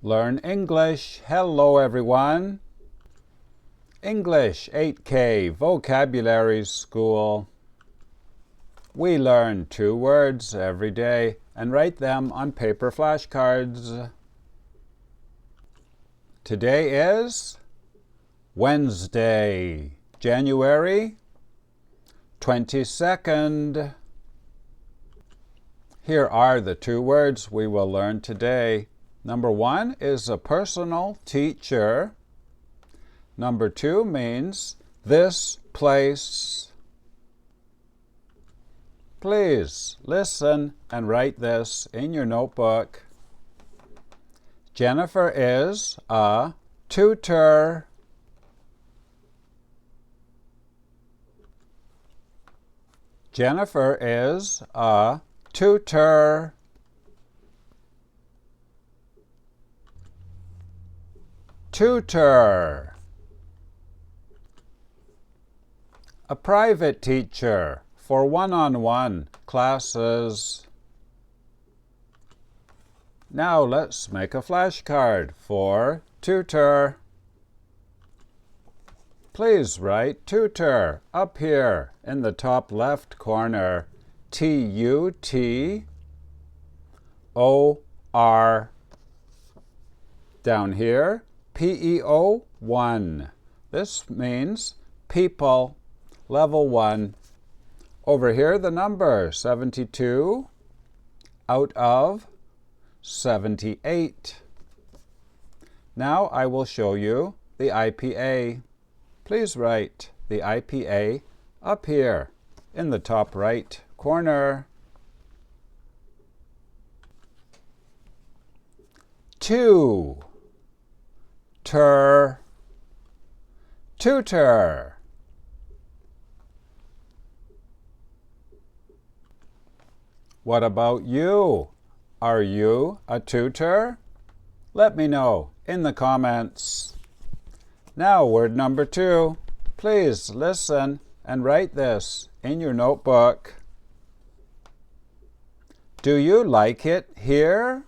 Learn English. Hello, everyone. English 8K Vocabulary School. We learn 2 words every day and write them on paper flashcards. Today is Wednesday, January 22nd. Here are the 2 words we will learn today. Number 1 is a personal teacher. Number 2 means this place. Please listen and write this in your notebook. Jennifer is a tutor. Jennifer is a tutor. Tutor. A private teacher for one-on-one classes. Now let's make a flashcard for tutor. Please write tutor up here in the top left corner. T-U-T-O-R. Down here, P-E-O-1. This means people, level 1. Over here, the number 72 out of 78. Now I will show you the IPA. Please write the IPA up here in the top right corner. 2. Tutor. What about you? Are you a tutor? Let me know in the comments. Now, word number 2. Please listen and write this in your notebook. Do you like it here?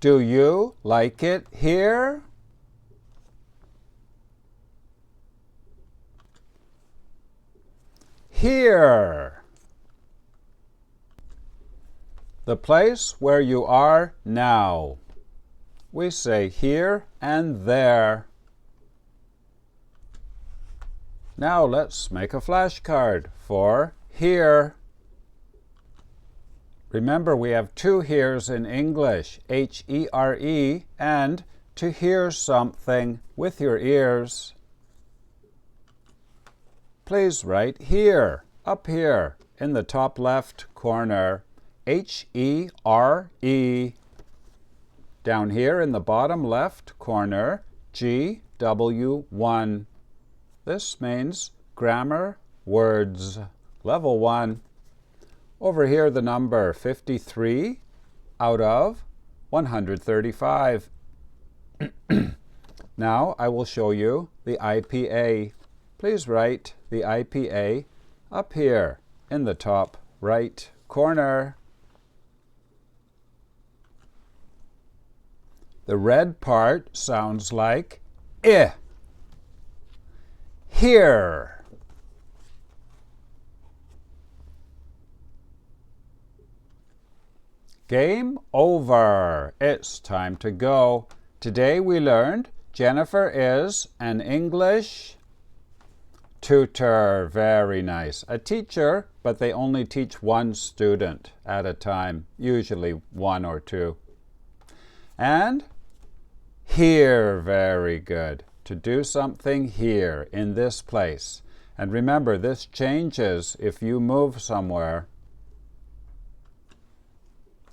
Do you like it here? Here. The place where you are now. We say here and there. Now let's make a flashcard for here. Remember, we have 2 heres in English, H-E-R-E, and to hear something with your ears. Please write here, up here, in the top left corner, H-E-R-E. Down here in the bottom left corner, G-W-1. This means grammar words, level 1. Over here, the number 53 out of 135. Now I will show you the IPA. Please write the IPA up here in the top right corner. The red part sounds like I. Here. Game over. It's time to go. Today we learned Jennifer is an English tutor. Very nice. A teacher, but they only teach 1 student at a time, usually 1 or 2. And here, very good. To do something here, in this place. And remember, this changes if you move somewhere.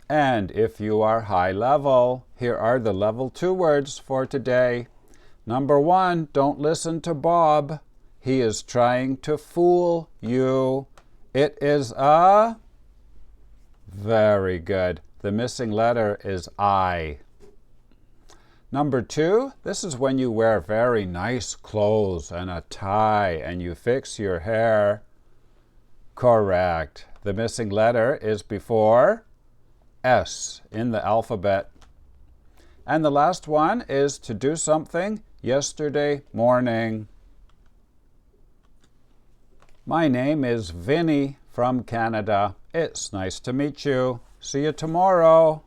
And if you are high level, here are the level 2 words for today. Number 1, don't listen to Bob. He is trying to fool you. It is a... Very good. The missing letter is I. Number 2, this is when you wear very nice clothes and a tie and you fix your hair. Correct. The missing letter is before S in the alphabet. And the last one is to do something yesterday morning. My name is Vinny from Canada. It's nice to meet you. See you tomorrow.